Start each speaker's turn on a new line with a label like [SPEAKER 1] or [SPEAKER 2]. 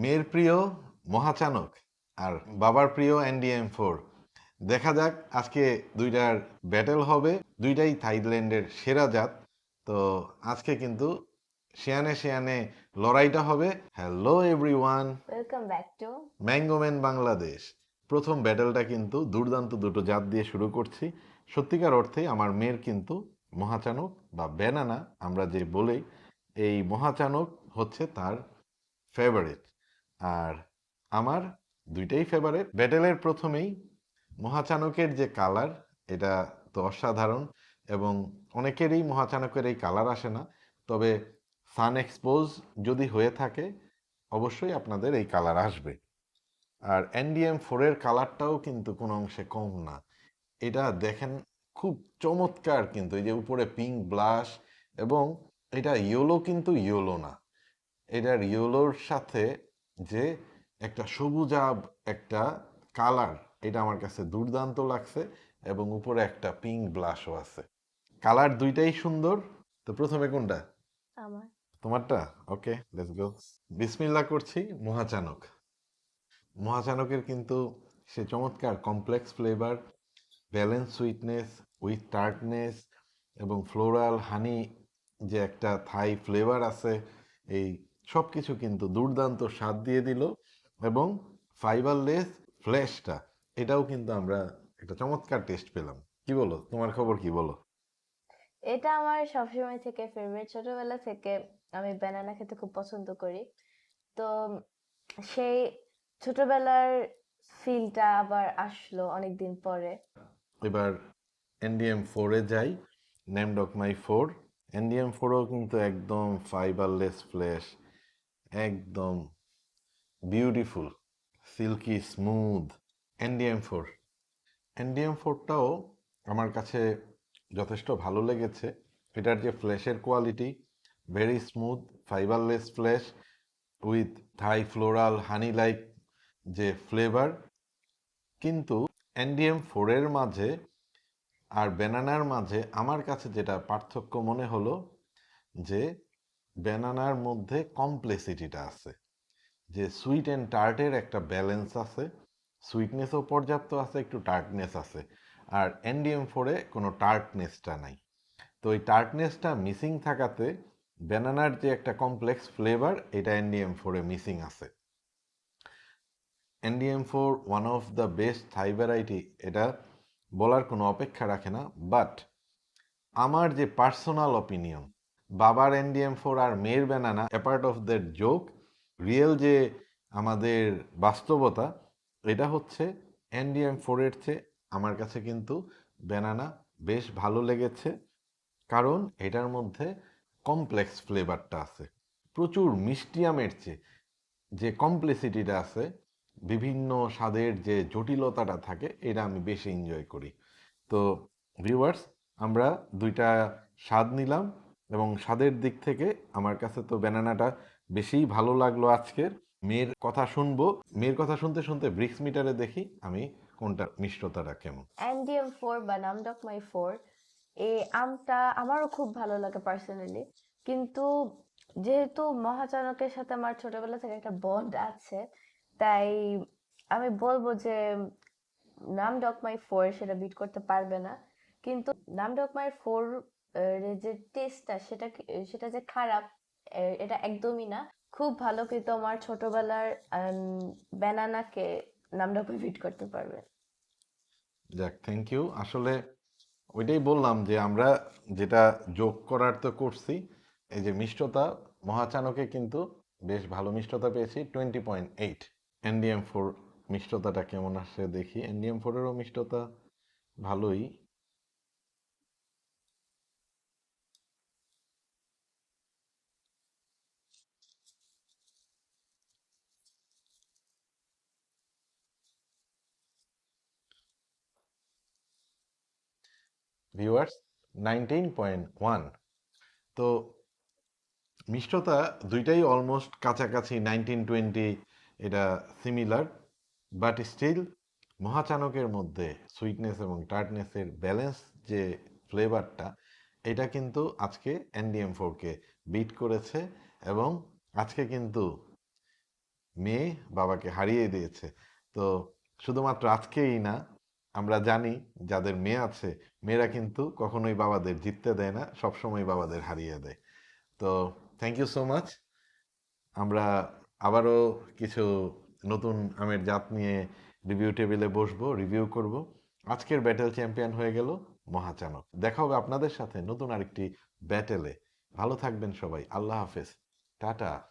[SPEAKER 1] মেয়ের প্রিয় মহাচানক আর বাবার প্রিয় NDM4। দেখা যাক আজকে দুইটার ব্যাটেল হবে। দুইটাই থাইল্যান্ডের সেরা জাত। তো আজকে কিন্তু শিয়ানে শিয়ানে লড়াইটা হবে। Hello everyone,
[SPEAKER 2] welcome back to
[SPEAKER 1] Mangoman Bangladesh. প্রথম ব্যাটেলটা কিন্তু দুর্দান্ত দুটো জাত দিয়ে শুরু করছি। সত্যিকার অর্থে আমার মেয়ের কিন্তু মহাচানক বা ব্যানানা আমরা যে বলি, এই মহাচানক হচ্ছে তার ফেভারিট। আর আমার দুইটাই ফেভারিট। ব্যাটেলের প্রথমেই মহাচানকের যে কালার, এটা তো অসাধারণ এবং অনেকেরই মহাচানকের এই কালার আসে না। তবে সান এক্সপোজ যদি হয়ে থাকে অবশ্যই আপনাদের এই কালার আসবে। আর NDM4 এর কালারটাও কিন্তু কোনো অংশে কম না। এটা দেখেন, খুব চমৎকার। কিন্তু এই যে উপরে পিঙ্ক ব্লাশ এবং এটা ইয়েলো, কিন্তু ইয়েলো না, এটার ইয়েলোর সাথে যে একটা সবুজাব একটা কালার, এটা আমার কাছে দুর্দান্ত লাগছে। এবং উপরে একটা পিঙ্ক ব্লাশও আছে। কালার দুইটাই সুন্দর। তো প্রথমে কোনটা?
[SPEAKER 2] আমার।
[SPEAKER 1] তোমারটা। Okay, let's go. বিসমিল্লাহ করছি। মহাচানক। মহাচানকের কিন্তু সে চমৎকার complex flavour, balance sweetness with tartness এবং ফ্লোরাল হানি, যে একটা থাই ফ্লেভার আছে, এই সব কিছু কিন্তু দুর্দান্ত স্বাদ দিয়ে দিল। এবং ফাইবারলেস ফ্লেশটা, এটাও কিন্তু আমরা একটা চমৎকার টেস্ট পেলাম। কি বলো, তোমার খবর কি বলো?
[SPEAKER 2] এটা আমার সবসময় থেকে ফেভারিট, ছোটবেলা থেকে আমি ব্যানানা খেতে খুব পছন্দ করি। তো সেই ছোটবেলার ফিলটা আবার আসলো অনেকদিন পরে।
[SPEAKER 1] এবার NDM4-এ যাই। নেমড অফ মাই ফোর। NDM4ও কিন্তু একদম ফাইবারলেস ফ্লেশ, একদম বিউটিফুল, সিল্কি স্মুথ। NDM4, NDM4টাও আমার কাছে যথেষ্ট ভালো লেগেছে। এটার যে ফ্লেশের quality, very smooth fibreless flesh with Thai floral honey like যে ফ্লেভার। কিন্তু NDM4-এর মাঝে আর ব্যানানার মাঝে আমার কাছে যেটা পার্থক্য মনে হলো, যে ব্যানানার মধ্যে কমপ্লেক্সিটিটা আছে, যে সুইট অ্যান্ড টার্টের একটা ব্যালেন্স আছে। সুইটনেসও পর্যাপ্ত আছে, একটু টার্টনেস আছে। আর NDM4-এ কোনো টার্টনেসটা নাই। তো এই টার্টনেসটা মিসিং থাকাতে ব্যানানার যে একটা কমপ্লেক্স ফ্লেভার, এটা NDM4-এ মিসিং আছে। NDM4 one of the best Thai variety, এটা বলার কোনো অপেক্ষা রাখে না। বাট আমার যে পার্সোনাল অপিনিয়ন, বাবার NDM4 আর মেয়ের banana apart of that joke, real যে আমাদের বাস্তবতা, এটা হচ্ছে NDM4-এর চেয়ে আমার কাছে কিন্তু ব্যানানা বেশ ভালো লেগেছে। কারণ এটার মধ্যে কমপ্লেক্স ফ্লেভারটা আছে, প্রচুর মিষ্টি আমের চেয়ে যে কমপ্লেক্সিটিটা আছে, বিভিন্ন স্বাদের যে জটিলতাটা থাকে, এটা আমি বেশি এনজয় করি। তো ভিউয়ার্স, আমরা দুইটা স্বাদ নিলাম এবং স্বাদের দিক থেকে আমার কাছে তো ব্যানানাটা বেশিই ভালো লাগলো আজকের। মেয়ের কথা শুনবো। মেয়ের কথা শুনতে শুনতে ব্রিক্স মিটারে দেখি আমি কোনটা মিষ্টতাটা কেমন।
[SPEAKER 2] NDM4 বা নামডক মাই ফোর, এই আমটা আমারও খুব ভালো লাগে পার্সোনালি। কিন্তু যেহেতু মহাচানকের সাথে আমার ছোটবেলা থেকে একটা বন্ড আছে, তাই আমি বলবো যে নামডক মাই ফোর সেটা বিট করতে পারবে না। কিন্তু নামডক মাই ফোর যে টেস্টটা, সেটা যে খারাপ, এটা একদমই না। খুব ভালো, কিন্তু আমার ছোটবেলার ব্যানানাকে নামডক মাই বিট করতে পারবে।
[SPEAKER 1] যাক, থ্যাংক ইউ। আসলে ওইটাই বললাম যে আমরা যেটা যোগ করার তো করছি। এই যে মিষ্টতা, মহাচানকে কিন্তু বেশ ভালো মিষ্টতা পেয়েছি, 20.8। NDM4 মিষ্টতাটা কেমন আসে দেখি। NDM4-এরও মিষ্টতা ভালোই। ভিউয়ার্স, 19.1। তো মিষ্টতা দুইটাই অলমোস্ট কাছাকাছি, 19-20, এটা সিমিলার। বাট স্টিল মহাচানকের মধ্যে সুইটনেস এবং টার্টনেসের ব্যালেন্স যে ফ্লেভারটা, এটা কিন্তু আজকে NDM4-কে বিট করেছে। এবং আজকে কিন্তু মেয়ে বাবাকে হারিয়ে দিয়েছে। তো শুধুমাত্র আজকেই না, আমরা জানি যাদের মেয়ে আছে, মেয়েরা কিন্তু কখনোই বাবাদের জিততে দেয় না, সবসময় বাবাদের হারিয়ে দেয়। তো থ্যাংক ইউ সো মাচ। আমরা আবারও কিছু নতুন আমের জাত নিয়ে রিভিউ টেবিলে বসবো, রিভিউ করব। আজকের ব্যাটেল চ্যাম্পিয়ন হয়ে গেল মহাচানক। দেখা হবে আপনাদের সাথে নতুন আরেকটি ব্যাটেলে। ভালো থাকবেন সবাই। আল্লাহ হাফেজ। টাটা।